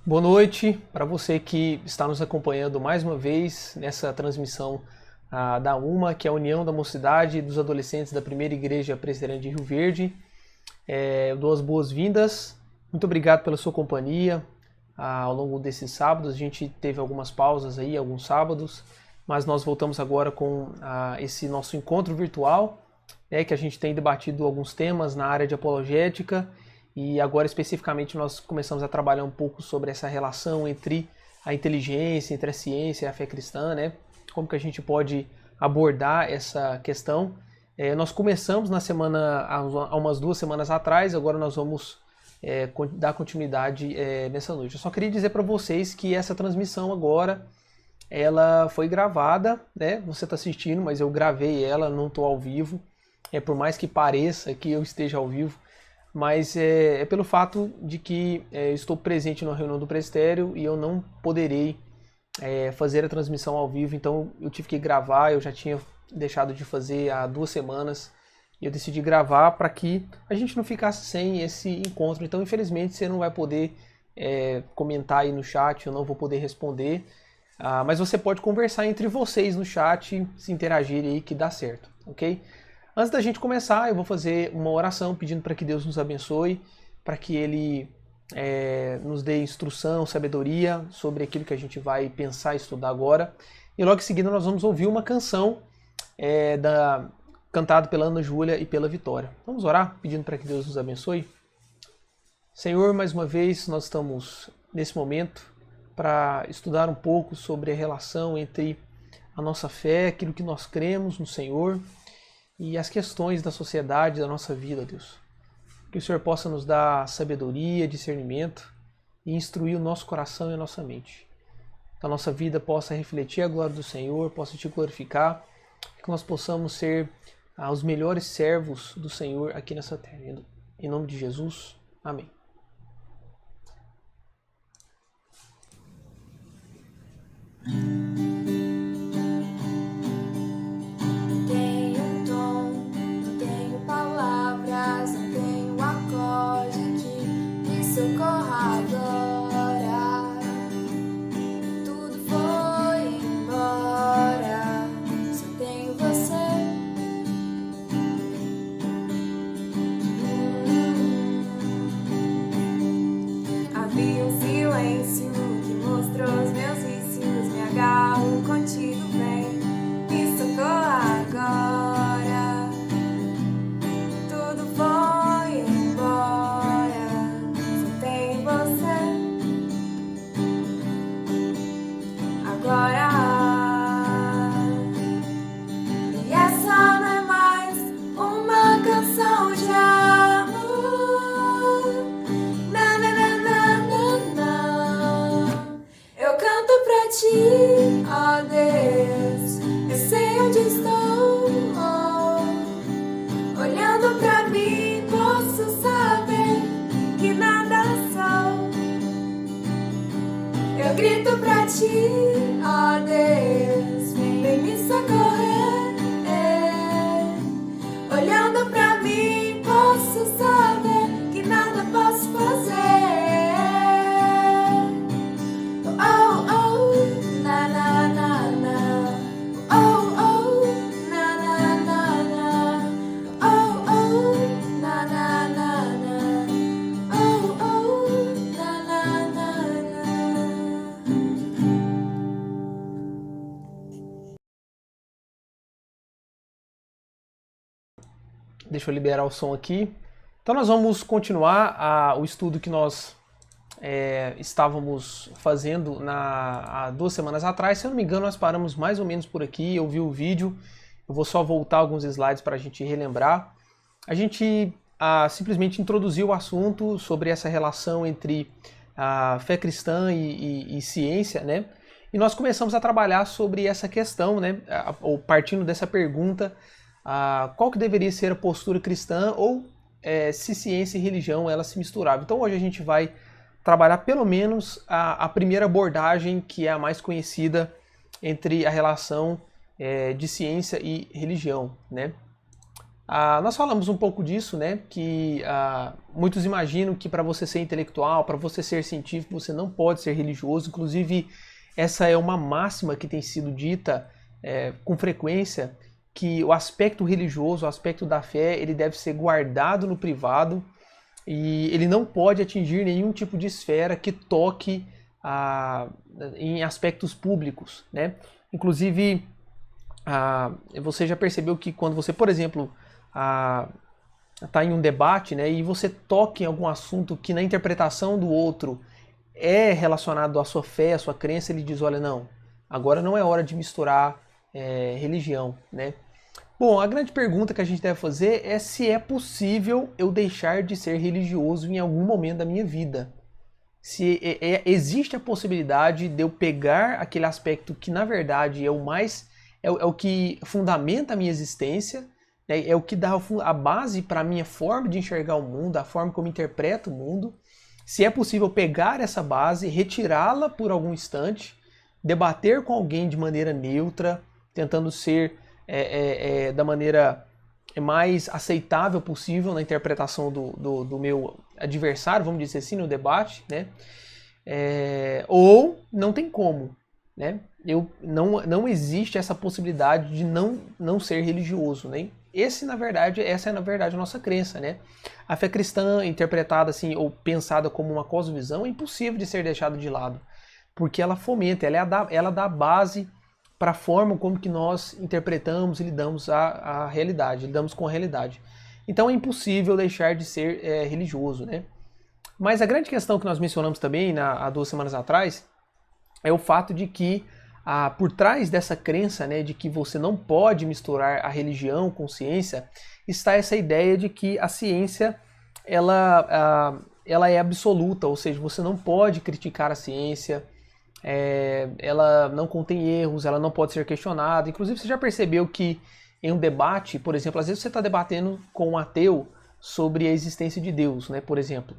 Boa noite para você que está nos acompanhando mais uma vez nessa transmissão da UMA, que é a União da Mocidade e dos Adolescentes da Primeira Igreja Presbiteriana de Rio Verde. Eu dou as boas-vindas, muito obrigado pela sua companhia ao longo desses sábados. A gente teve algumas pausas aí, alguns sábados, mas nós voltamos agora com esse nosso encontro virtual, que a gente tem debatido alguns temas na área de apologética. E agora, especificamente, nós começamos a trabalhar um pouco sobre essa relação entre a inteligência, entre a ciência e a fé cristã, né? Como que a gente pode abordar essa questão. Nós começamos na semana, há umas 2 semanas atrás, agora nós vamos dar continuidade nessa noite. Eu só queria dizer para vocês que essa transmissão agora, ela foi gravada, né? Você está assistindo, mas eu gravei ela, não estou ao vivo. Por mais que pareça que eu esteja ao vivo, mas é pelo fato de que estou presente na reunião do presbitério e eu não poderei fazer a transmissão ao vivo, então eu tive que gravar. Eu já tinha deixado de fazer há 2 semanas e eu decidi gravar para que a gente não ficasse sem esse encontro. Então, infelizmente, você não vai poder comentar aí no chat, eu não vou poder responder, mas você pode conversar entre vocês no chat, se interagirem aí que dá certo, ok? Antes da gente começar, eu vou fazer uma oração pedindo para que Deus nos abençoe, para que Ele nos dê instrução, sabedoria sobre aquilo que a gente vai pensar e estudar agora. E logo em seguida nós vamos ouvir uma canção cantada pela Ana Júlia e pela Vitória. Vamos orar pedindo para que Deus nos abençoe? Senhor, mais uma vez nós estamos nesse momento para estudar um pouco sobre a relação entre a nossa fé, aquilo que nós cremos no Senhor, e as questões da sociedade, da nossa vida, Deus. Que o Senhor possa nos dar sabedoria, discernimento e instruir o nosso coração e a nossa mente. Que a nossa vida possa refletir a glória do Senhor, possa te glorificar, que nós possamos ser os melhores servos do Senhor aqui nessa terra. Em nome de Jesus, amém. Socorra agora, tudo foi embora, só tenho você. Havia um silêncio que mostrou os meus vícios, me agarro contigo, vem, me socorra agora, tudo foi embora. E essa não é mais uma canção de amor. Não, não, não, não, não, não. Eu canto pra ti, ó Deus. Eu sei onde estou. Olhando pra mim, posso saber que nada sou. Eu grito pra ti, ó Deus, vem me socorrer. Olhando pra mim, posso saber que nada posso fazer. Oh, oh, na, na, na, na. Oh, oh, na, na, na, na. Oh, oh, na, na, na, na. Oh, oh, na, na, na, na. Deixa eu liberar o som aqui. Então nós vamos continuar o estudo que nós estávamos fazendo há 2 semanas atrás. Se eu não me engano, nós paramos mais ou menos por aqui. Eu vi o vídeo, eu vou só voltar alguns slides para a gente relembrar. A gente simplesmente introduziu o assunto sobre essa relação entre a fé cristã e ciência, né? E nós começamos a trabalhar sobre essa questão, né? Ou partindo dessa pergunta, qual que deveria ser a postura cristã, ou se ciência e religião elas se misturavam. Então hoje a gente vai trabalhar pelo menos a primeira abordagem, que é a mais conhecida entre a relação de ciência e religião, né? Nós falamos um pouco disso, né? Que muitos imaginam que para você ser intelectual, para você ser científico, você não pode ser religioso. Inclusive, essa é uma máxima que tem sido dita com frequência, que o aspecto religioso, o aspecto da fé, ele deve ser guardado no privado e ele não pode atingir nenhum tipo de esfera que toque em aspectos públicos, né? Inclusive, você já percebeu que quando você, por exemplo, está em um debate, né, e você toca em algum assunto que na interpretação do outro é relacionado à sua fé, à sua crença, ele diz, olha, não, agora não é hora de misturar religião, né? Bom, a grande pergunta que a gente deve fazer é se é possível eu deixar de ser religioso em algum momento da minha vida. Se existe a possibilidade de eu pegar aquele aspecto que na verdade é o que fundamenta a minha existência, né, é o que dá a base para a minha forma de enxergar o mundo, a forma como eu interpreto o mundo. Se é possível pegar essa base, retirá-la por algum instante, debater com alguém de maneira neutra, tentando ser da maneira mais aceitável possível na interpretação do meu adversário, vamos dizer assim, no debate, né? Ou não tem como, né? Não existe essa possibilidade de não ser religioso, né? Essa é na verdade a nossa crença, né? A fé cristã interpretada assim ou pensada como uma cosmovisão é impossível de ser deixada de lado, porque ela fomenta, ela dá base para a forma como que nós interpretamos e lidamos a realidade, lidamos com a realidade. Então é impossível deixar de ser religioso, né? Mas a grande questão que nós mencionamos também há 2 semanas atrás é o fato de que por trás dessa crença, né, de que você não pode misturar a religião com ciência, está essa ideia de que a ciência ela é absoluta, ou seja, você não pode criticar a ciência, ela não contém erros, ela não pode ser questionada. Inclusive, você já percebeu que em um debate, por exemplo, às vezes você está debatendo com um ateu sobre a existência de Deus, né, por exemplo.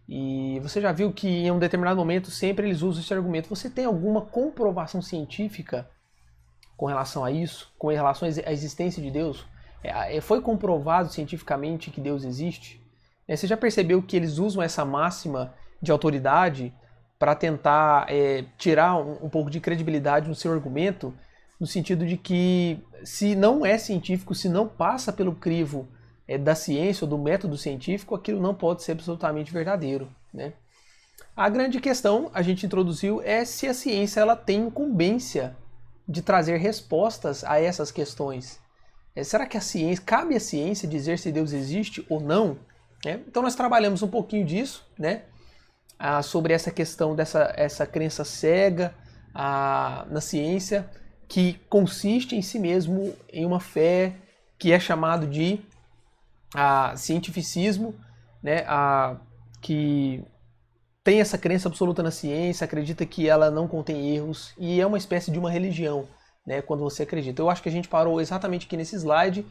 E você já viu que em um determinado momento sempre eles usam esse argumento. Você tem alguma comprovação científica com relação a isso? Com relação à existência de Deus? Foi comprovado cientificamente que Deus existe? Você já percebeu que eles usam essa máxima de autoridade para tentar tirar um pouco de credibilidade no seu argumento, no sentido de que se não é científico, se não passa pelo crivo da ciência ou do método científico, aquilo não pode ser absolutamente verdadeiro, né? A grande questão, a gente introduziu, é se a ciência ela tem incumbência de trazer respostas a essas questões. Será que cabe à ciência dizer se Deus existe ou não? Então nós trabalhamos um pouquinho disso, né? Sobre essa questão essa crença cega na ciência, que consiste em si mesmo em uma fé que é chamado de cientificismo, né, que tem essa crença absoluta na ciência, acredita que ela não contém erros, e é uma espécie de uma religião, né, quando você acredita. Eu acho que a gente parou exatamente aqui nesse slide.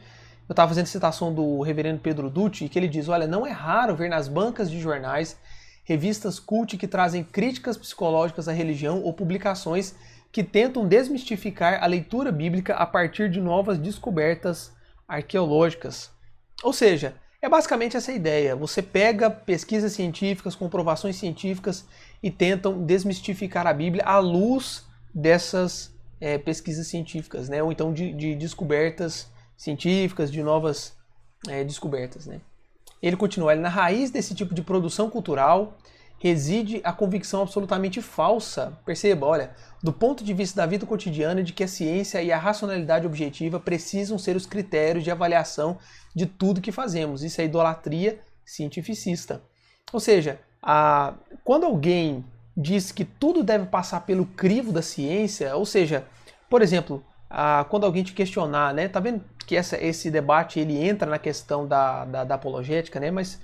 Eu estava fazendo citação do reverendo Pedro Dutti, que ele diz, olha, não é raro ver nas bancas de jornais revistas cult que trazem críticas psicológicas à religião ou publicações que tentam desmistificar a leitura bíblica a partir de novas descobertas arqueológicas. Ou seja, é basicamente essa ideia. Você pega pesquisas científicas, comprovações científicas e tentam desmistificar a Bíblia à luz dessas pesquisas científicas, né? Ou então de descobertas científicas, de novas descobertas, né? Ele continua, na raiz desse tipo de produção cultural reside a convicção absolutamente falsa. Perceba, olha, do ponto de vista da vida cotidiana, de que a ciência e a racionalidade objetiva precisam ser os critérios de avaliação de tudo que fazemos. Isso é idolatria cientificista. Ou seja, quando alguém diz que tudo deve passar pelo crivo da ciência, ou seja, por exemplo, quando alguém te questionar, né, tá vendo que esse debate ele entra na questão da apologética, né, mas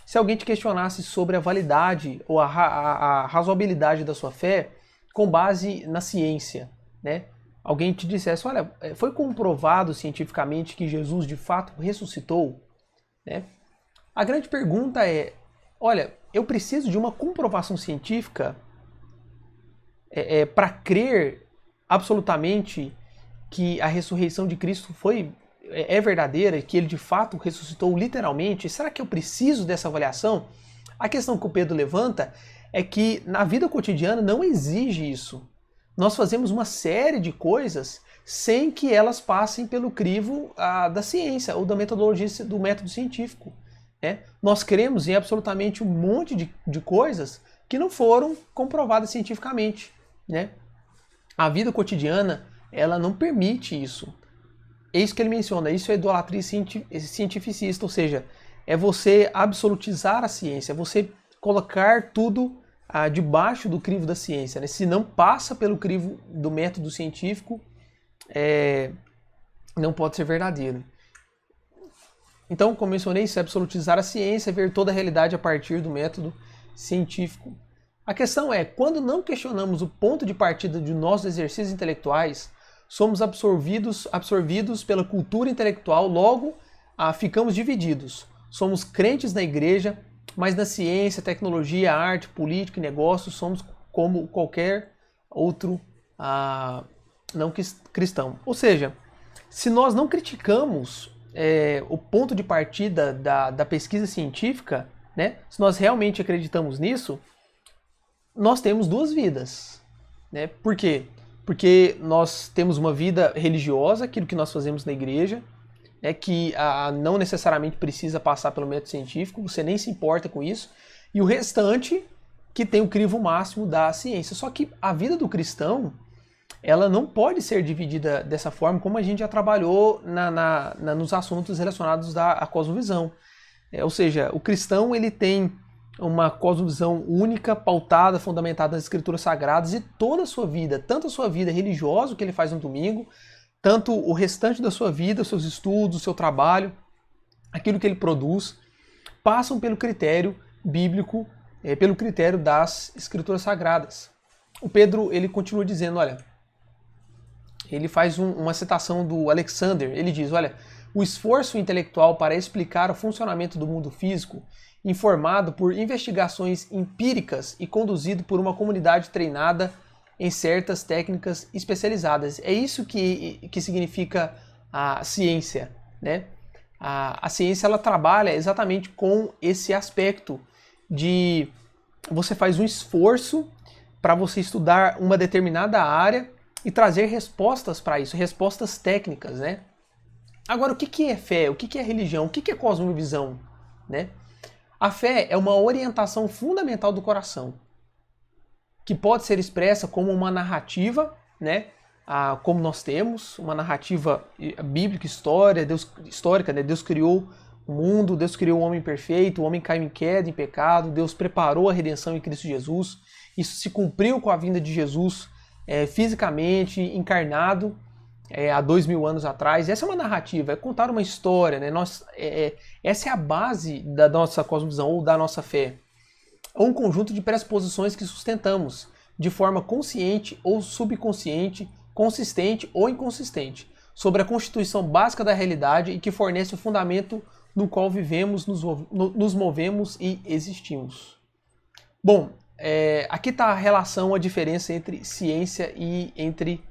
se alguém te questionasse sobre a validade ou a razoabilidade da sua fé com base na ciência, né? Alguém te dissesse, olha, foi comprovado cientificamente que Jesus de fato ressuscitou, né? A grande pergunta é, olha, eu preciso de uma comprovação científica para crer absolutamente que a ressurreição de Cristo foi é verdadeira, que ele de fato ressuscitou literalmente, será que eu preciso dessa avaliação? A questão que o Pedro levanta é que na vida cotidiana não exige isso. Nós fazemos uma série de coisas sem que elas passem pelo crivo da ciência ou da metodologia do método científico. Né? Nós cremos em absolutamente um monte de coisas que não foram comprovadas cientificamente. Né? A vida cotidiana, ela não permite isso. É isso que ele menciona, isso é idolatria cientificista, ou seja, é você absolutizar a ciência, é você colocar tudo debaixo do crivo da ciência. Né? Se não passa pelo crivo do método científico, não pode ser verdadeiro. Então, como mencionei, isso é absolutizar a ciência, ver toda a realidade a partir do método científico. A questão é, quando não questionamos o ponto de partida de nossos exercícios intelectuais, somos absorvidos pela cultura intelectual, logo ficamos divididos. Somos crentes na igreja, mas na ciência, tecnologia, arte, política e negócios somos como qualquer outro não cristão. Ou seja, se nós não criticamos o ponto de partida da pesquisa científica, né, se nós realmente acreditamos nisso, nós temos duas vidas. Né? Por quê? Porque nós temos uma vida religiosa, aquilo que nós fazemos na igreja, né, que não necessariamente precisa passar pelo método científico, você nem se importa com isso, e o restante que tem o crivo máximo da ciência. Só que a vida do cristão, ela não pode ser dividida dessa forma, como a gente já trabalhou nos assuntos relacionados à cosmovisão. Ou seja, o cristão ele tem uma cosmovisão única, pautada, fundamentada nas escrituras sagradas, e toda a sua vida, tanto a sua vida religiosa, o que ele faz no domingo, tanto o restante da sua vida, os seus estudos, o seu trabalho, aquilo que ele produz, passam pelo critério bíblico, pelo critério das escrituras sagradas. O Pedro, ele continua dizendo, olha, ele faz uma citação do Alexander, ele diz, olha, o esforço intelectual para explicar o funcionamento do mundo físico, informado por investigações empíricas e conduzido por uma comunidade treinada em certas técnicas especializadas. É isso que significa a ciência. Né? A ciência ela trabalha exatamente com esse aspecto de você faz um esforço para você estudar uma determinada área e trazer respostas para isso, respostas técnicas. Né? Agora, o que é fé? O que é religião? O que é cosmovisão? Né? A fé é uma orientação fundamental do coração, que pode ser expressa como uma narrativa, né? Como nós temos, uma narrativa bíblica, histórica, né? Deus criou o mundo, Deus criou o homem perfeito, o homem caiu em queda, em pecado, Deus preparou a redenção em Cristo Jesus, isso se cumpriu com a vinda de Jesus fisicamente, encarnado, há 2000 anos atrás. Essa é uma narrativa, é contar uma história, né? Essa é a base da nossa cosmovisão ou da nossa fé. É um conjunto de pressuposições que sustentamos de forma consciente ou subconsciente, consistente ou inconsistente, sobre a constituição básica da realidade e que fornece o fundamento no qual vivemos, nos movemos e existimos. Bom, aqui está a relação, a diferença entre ciência e entre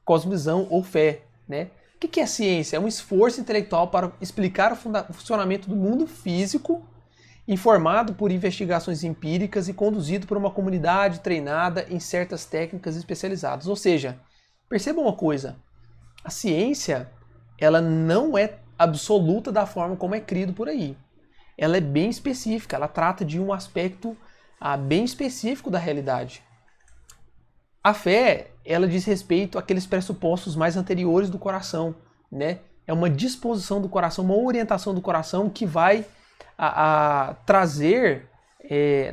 cosmovisão ou fé. Né? O que é ciência? É um esforço intelectual para explicar o funcionamento do mundo físico, informado por investigações empíricas e conduzido por uma comunidade treinada em certas técnicas especializadas. Ou seja, perceba uma coisa, a ciência ela não é absoluta da forma como é crido por aí. Ela é bem específica, ela trata de um aspecto bem específico da realidade. A fé, ela diz respeito àqueles pressupostos mais anteriores do coração, né? É uma disposição do coração, uma orientação do coração que vai trazer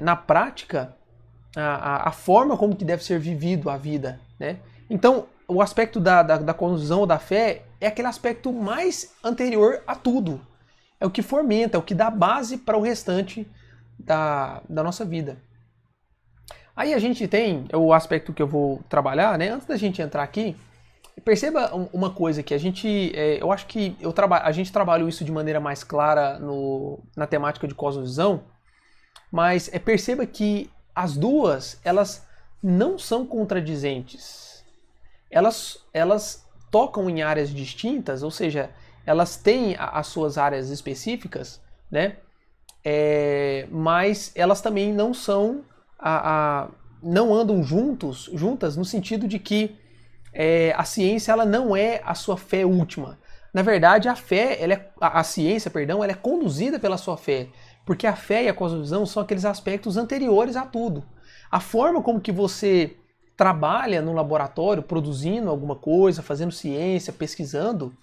na prática a forma como que deve ser vivido a vida, né? Então, o aspecto da cosmovisão ou da fé é aquele aspecto mais anterior a tudo. É o que fomenta, é o que dá base para o restante da nossa vida. Aí a gente tem o aspecto que eu vou trabalhar, né? Antes da gente entrar aqui, perceba uma coisa que a gente, eu acho que a gente trabalhou isso de maneira mais clara na temática de cosmovisão, mas perceba que as duas, elas não são contradizentes. Elas tocam em áreas distintas, ou seja, elas têm as suas áreas específicas, né? Mas elas também não são, não andam juntas no sentido de que a ciência ela não é a sua fé última. Na verdade, a ciência, perdão, ela é conduzida pela sua fé, porque a fé e a cosmovisão são aqueles aspectos anteriores a tudo. A forma como que você trabalha no laboratório, produzindo alguma coisa, fazendo ciência, pesquisando,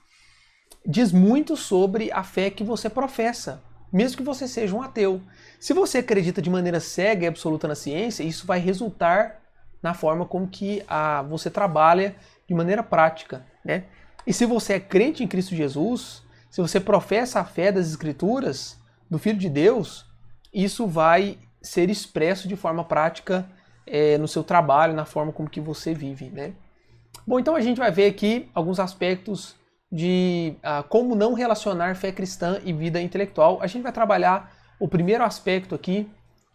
diz muito sobre a fé que você professa, mesmo que você seja um ateu. Se você acredita de maneira cega e absoluta na ciência, isso vai resultar na forma como que você trabalha de maneira prática, né? E se você é crente em Cristo Jesus, se você professa a fé das Escrituras, do Filho de Deus, isso vai ser expresso de forma prática no seu trabalho, na forma como que você vive, né? Bom, então a gente vai ver aqui alguns aspectos de como não relacionar fé cristã e vida intelectual. A gente vai trabalhar o primeiro aspecto aqui,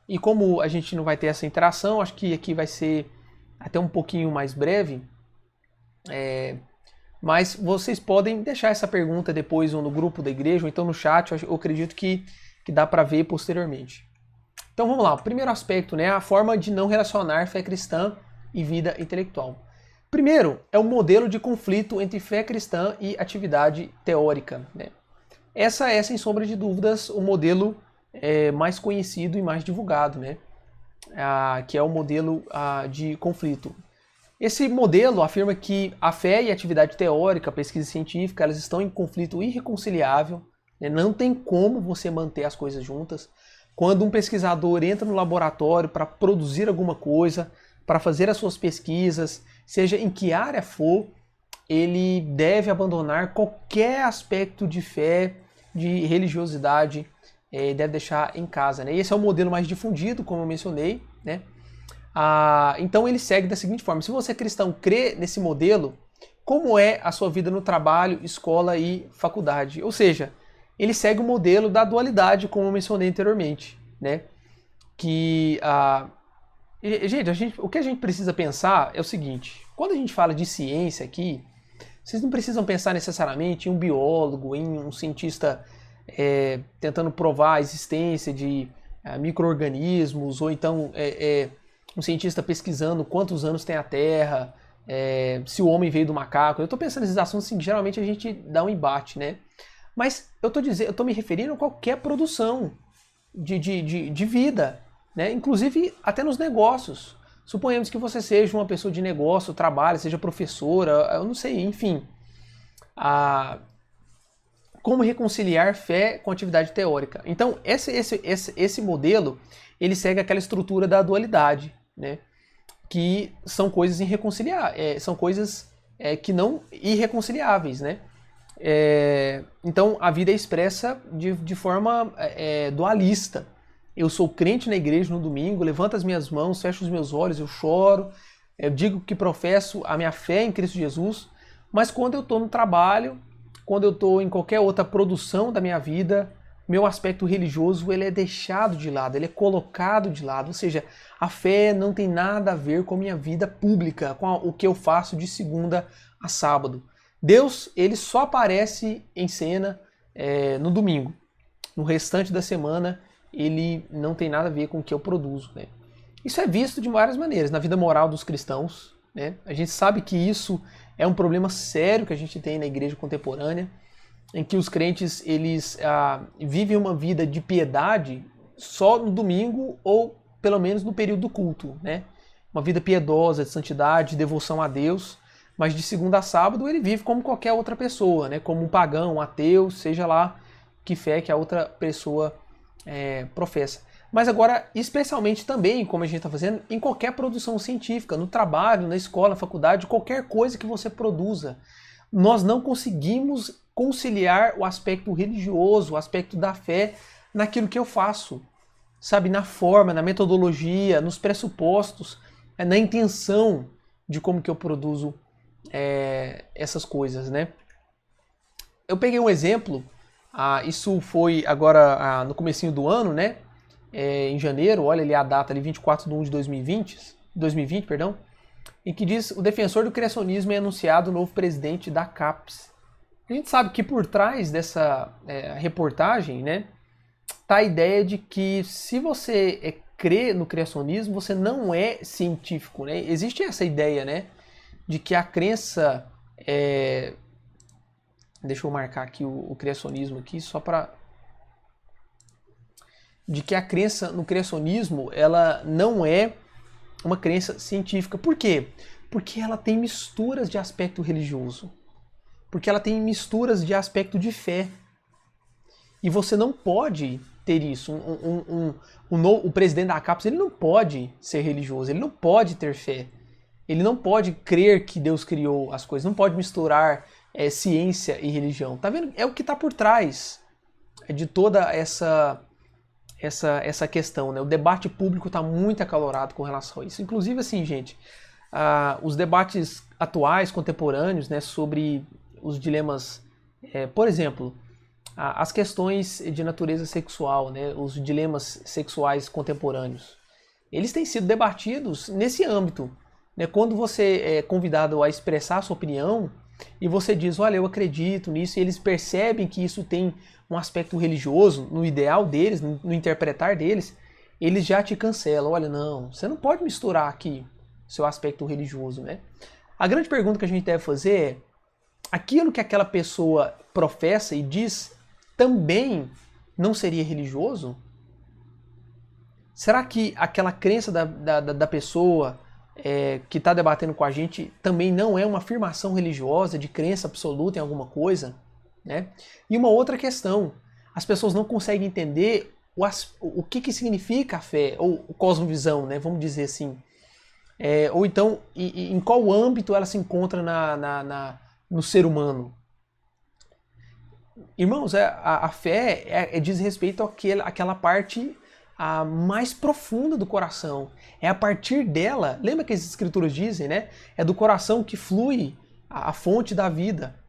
e como a gente não vai ter essa interação, acho que aqui vai ser até um pouquinho mais breve, mas vocês podem deixar essa pergunta depois ou no grupo da igreja, ou então no chat, eu acredito que dá para ver posteriormente. Então vamos lá, o primeiro aspecto, né, a forma de não relacionar fé cristã e vida intelectual. Primeiro, é o modelo de conflito entre fé cristã e atividade teórica, né? Essa é, sem sombra de dúvidas, o modelo mais conhecido e mais divulgado, né? Que é o modelo de conflito. Esse modelo afirma que a fé e a atividade teórica, a pesquisa científica, elas estão em conflito irreconciliável, né? Não tem como você manter as coisas juntas. Quando um pesquisador entra no laboratório para produzir alguma coisa, para fazer as suas pesquisas, seja em que área for, ele deve abandonar qualquer aspecto de fé, de religiosidade, deve deixar em casa, né? Esse é o modelo mais difundido, como eu mencionei, né? Então ele segue da seguinte forma: se você cristão crê nesse modelo, como é a sua vida no trabalho, escola e faculdade? Ou seja, ele segue o modelo da dualidade, como eu mencionei anteriormente, né? Que o que a gente precisa pensar é o seguinte: quando a gente fala de ciência aqui, vocês não precisam pensar necessariamente em um biólogo, em um cientista tentando provar a existência de micro-organismos, ou então um cientista pesquisando quantos anos tem a Terra, se o homem veio do macaco. Eu estou pensando nesses assuntos assim, geralmente a gente dá um embate, né? Mas eu estou me referindo a qualquer produção de vida, né? Inclusive até nos negócios. Suponhamos que você seja uma pessoa de negócio, trabalhe, seja professora, eu não sei, enfim. Como reconciliar fé com atividade teórica? Então, esse modelo, ele segue aquela estrutura da dualidade, né? Que são coisas irreconciliáveis, são coisas que não irreconciliáveis, né? Então, a vida é expressa de forma dualista. Eu sou crente na igreja no domingo, levanto as minhas mãos, fecho os meus olhos, eu choro, eu digo que professo a minha fé em Cristo Jesus, mas quando eu estou no trabalho, quando eu estou em qualquer outra produção da minha vida, meu aspecto religioso ele é deixado de lado, ele é colocado de lado. Ou seja, a fé não tem nada a ver com a minha vida pública, com o que eu faço de segunda a sábado. Deus, ele só aparece em cena no domingo. No restante da semana, ele não tem nada a ver com o que eu produzo, né? Isso é visto de várias maneiras na vida moral dos cristãos, né? A gente sabe que isso é um problema sério que a gente tem na igreja contemporânea, em que os crentes eles vivem uma vida de piedade só no domingo ou pelo menos no período do culto, né? Uma vida piedosa, de santidade, de devoção a Deus, mas de segunda a sábado ele vive como qualquer outra pessoa, né? Como um pagão, um ateu, seja lá que fé que a outra pessoa professa. Mas agora, especialmente também, como a gente está fazendo, em qualquer produção científica, no trabalho, na escola, na faculdade, qualquer coisa que você produza, nós não conseguimos conciliar o aspecto religioso, o aspecto da fé naquilo que eu faço, sabe? Na forma, na metodologia, nos pressupostos, na intenção de como que eu produzo essas coisas, né? Eu peguei um exemplo, isso foi agora no comecinho do ano, né? Em janeiro, olha ali a data ali, 24/1 de 2020, perdão, em que diz: o defensor do criacionismo é anunciado o novo presidente da CAPES. A gente sabe que por trás dessa reportagem, né, tá a ideia de que se você crê no criacionismo, você não é científico, né? Existe essa ideia, né, de que a crença deixa eu marcar aqui o criacionismo aqui só para de que a crença no criacionismo ela não é uma crença científica. Por quê? Porque ela tem misturas de aspecto religioso. Porque ela tem misturas de aspecto de fé. E você não pode ter isso. O presidente da CAPES, ele não pode ser religioso, ele não pode ter fé. Ele não pode crer que Deus criou as coisas, não pode misturar ciência e religião. Tá vendo? É o que está por trás de toda essa questão, né? O debate público está muito acalorado com relação a isso. Inclusive, assim, gente, os debates atuais, contemporâneos, né, sobre os dilemas, por exemplo, as questões de natureza sexual, né, os dilemas sexuais contemporâneos, eles têm sido debatidos nesse âmbito, né? Quando você é convidado a expressar a sua opinião e você diz, olha, eu acredito nisso, e eles percebem que isso tem um aspecto religioso, no ideal deles, no interpretar deles, eles já te cancelam. Olha, não, você não pode misturar aqui seu aspecto religioso, né? A grande pergunta que a gente deve fazer é, aquilo que aquela pessoa professa e diz também não seria religioso? Será que aquela crença da pessoa que está debatendo com a gente também não é uma afirmação religiosa de crença absoluta em alguma coisa? Né? E uma outra questão, as pessoas não conseguem entender o que significa a fé, ou cosmovisão, né? Vamos dizer assim. Ou então, em qual âmbito ela se encontra no ser humano. Irmãos, a fé diz respeito àquela parte mais profunda do coração. É a partir dela, lembra que as escrituras dizem, né? É do coração que flui a fonte da vida.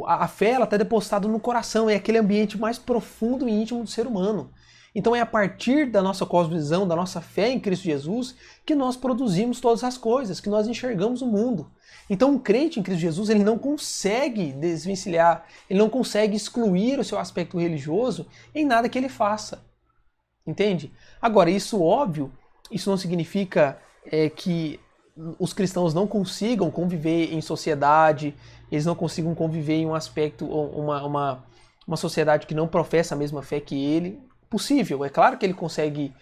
A fé está depositada no coração, é aquele ambiente mais profundo e íntimo do ser humano. Então é a partir da nossa cosmovisão, da nossa fé em Cristo Jesus, que nós produzimos todas as coisas, que nós enxergamos o mundo. Então um crente em Cristo Jesus, ele não consegue desvencilhar, ele não consegue excluir o seu aspecto religioso em nada que ele faça. Entende? Agora, isso óbvio, isso não significa que os cristãos não consigam conviver em sociedade, eles não consigam conviver em um aspecto, uma sociedade que não professa a mesma fé que ele. Possível, é claro que ele consegue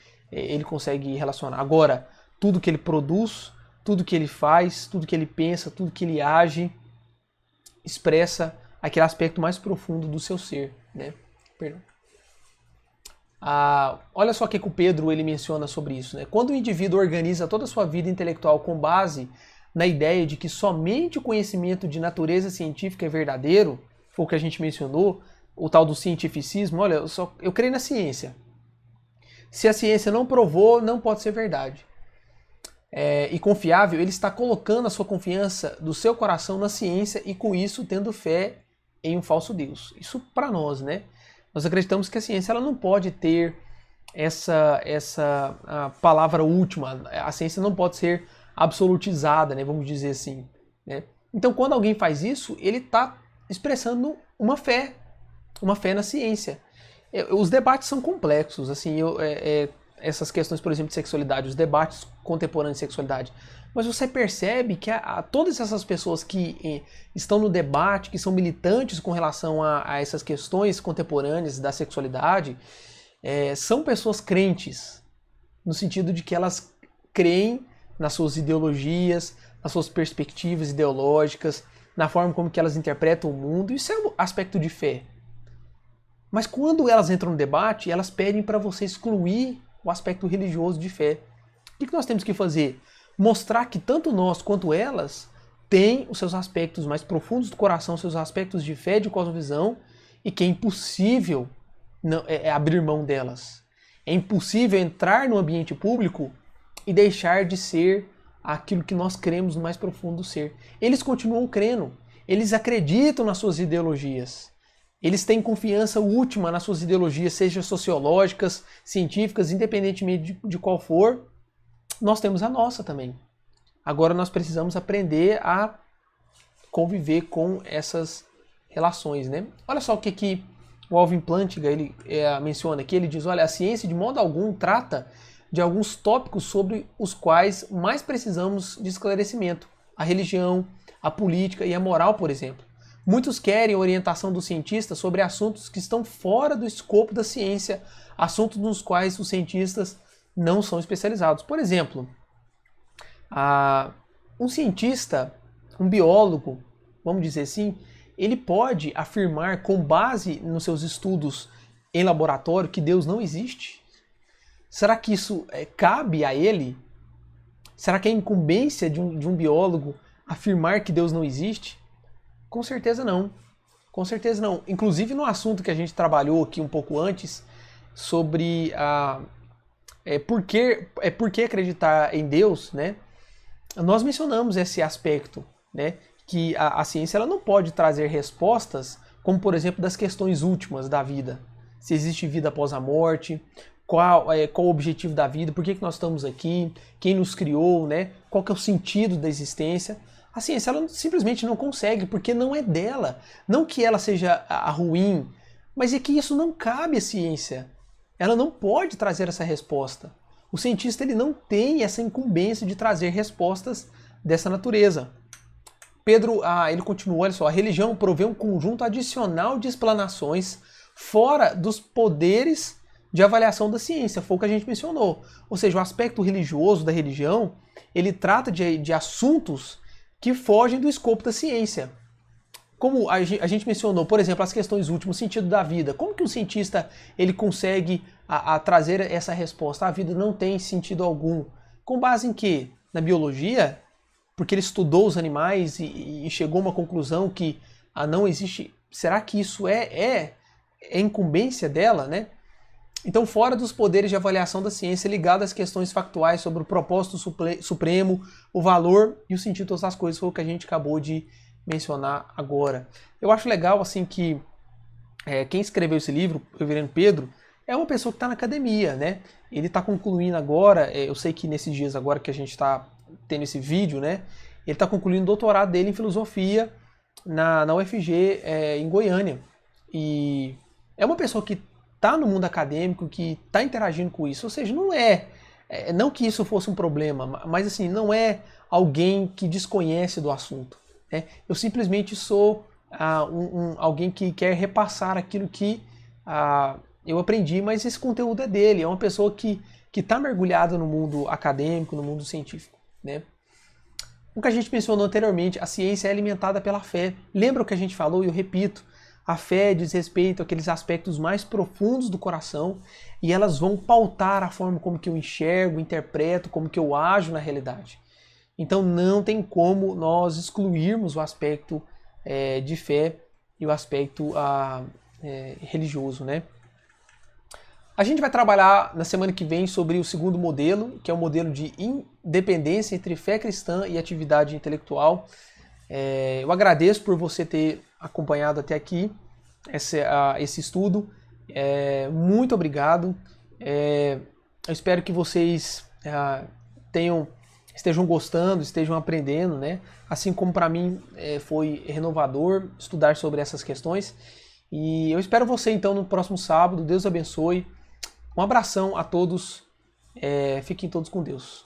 relacionar. Agora, tudo que ele produz, tudo que ele faz, tudo que ele pensa, tudo que ele age, expressa aquele aspecto mais profundo do seu ser, né? Perdão. Olha só o que o Pedro ele menciona sobre isso, né? Quando o indivíduo organiza toda a sua vida intelectual com base na ideia de que somente o conhecimento de natureza científica é verdadeiro, foi o que a gente mencionou, o tal do cientificismo, olha, eu creio na ciência. Se a ciência não provou, não pode ser verdade. E confiável, ele está colocando a sua confiança do seu coração na ciência e com isso tendo fé em um falso Deus. Isso para nós, né? Nós acreditamos que a ciência ela não pode ter essa a palavra última. A ciência não pode ser absolutizada, né? Vamos dizer assim. Né? Então, quando alguém faz isso, ele está expressando uma fé na ciência. Os debates são complexos, assim, essas questões, por exemplo, de sexualidade, os debates contemporâneos de sexualidade. Mas você percebe que todas essas pessoas que estão no debate, que são militantes com relação a essas questões contemporâneas da sexualidade, são pessoas crentes, no sentido de que elas creem nas suas ideologias, nas suas perspectivas ideológicas, na forma como que elas interpretam o mundo. Isso é um aspecto de fé. Mas quando elas entram no debate, elas pedem para você excluir o aspecto religioso de fé. O que nós temos que fazer? Mostrar que tanto nós quanto elas têm os seus aspectos mais profundos do coração, seus aspectos de fé, de cosmovisão, e que é impossível abrir mão delas. É impossível entrar no ambiente público e deixar de ser aquilo que nós cremos no mais profundo do ser. Eles continuam crendo, eles acreditam nas suas ideologias. Eles têm confiança última nas suas ideologias, seja sociológicas, científicas, independentemente de qual for. Nós temos a nossa também. Agora nós precisamos aprender a conviver com essas relações, né? Olha só o que o Alvin Plantinga ele menciona aqui. Ele diz, olha, a ciência de modo algum trata de alguns tópicos sobre os quais mais precisamos de esclarecimento. A religião, a política e a moral, por exemplo. Muitos querem orientação dos cientistas sobre assuntos que estão fora do escopo da ciência, assuntos nos quais os cientistas não são especializados. Por exemplo, um cientista, um biólogo, vamos dizer assim, ele pode afirmar com base nos seus estudos em laboratório que Deus não existe? Será que isso cabe a ele? Será que é incumbência de um biólogo afirmar que Deus não existe? Com certeza não. Com certeza não. Inclusive no assunto que a gente trabalhou aqui um pouco antes, sobre por que acreditar em Deus, né? Nós mencionamos esse aspecto, né? Que a ciência ela não pode trazer respostas, como por exemplo das questões últimas da vida. Se existe vida após a morte, qual o objetivo da vida, por que nós estamos aqui, quem nos criou, né? Qual que é o sentido da existência. A ciência ela simplesmente não consegue, porque não é dela. Não que ela seja ruim, mas é que isso não cabe à ciência. Ela não pode trazer essa resposta. O cientista ele não tem essa incumbência de trazer respostas dessa natureza. Pedro, ele continua, olha só, a religião provê um conjunto adicional de explanações fora dos poderes de avaliação da ciência, foi o que a gente mencionou. Ou seja, o aspecto religioso da religião, ele trata de assuntos que fogem do escopo da ciência. Como a gente mencionou, por exemplo, as questões últimas, o sentido da vida. Como que um cientista ele consegue trazer essa resposta? A vida não tem sentido algum. Com base em quê? Na biologia? Porque ele estudou os animais e chegou a uma conclusão que não existe. Será que isso é incumbência dela, né? Então, fora dos poderes de avaliação da ciência ligado às questões factuais sobre o propósito supremo, o valor e o sentido de todas as coisas, foi o que a gente acabou de mencionar agora. Eu acho legal assim que quem escreveu esse livro, o reverendo Pedro, é uma pessoa que está na academia, né? Ele está concluindo agora, eu sei que nesses dias agora que a gente está tendo esse vídeo, né? Ele está concluindo o doutorado dele em filosofia na UFG em Goiânia. E é uma pessoa que está no mundo acadêmico, que está interagindo com isso. Ou seja, não que isso fosse um problema, mas assim, não é alguém que desconhece do assunto. Né? Eu simplesmente sou alguém que quer repassar aquilo que eu aprendi, mas esse conteúdo é dele. É uma pessoa que está mergulhada no mundo acadêmico, no mundo científico. Né? O que a gente mencionou anteriormente, a ciência é alimentada pela fé. Lembra o que a gente falou e eu repito. A fé diz respeito àqueles aspectos mais profundos do coração e elas vão pautar a forma como que eu enxergo, interpreto, como que eu ajo na realidade. Então não tem como nós excluirmos o aspecto de fé e o aspecto religioso, né? A gente vai trabalhar na semana que vem sobre o segundo modelo, que é o modelo de independência entre fé cristã e atividade intelectual. Eu agradeço por você ter acompanhado até aqui esse estudo. Muito obrigado. Eu espero que vocês estejam gostando, estejam aprendendo, né? Assim como para mim foi renovador estudar sobre essas questões. E eu espero você então no próximo sábado. Deus abençoe. Um abração a todos. Fiquem todos com Deus.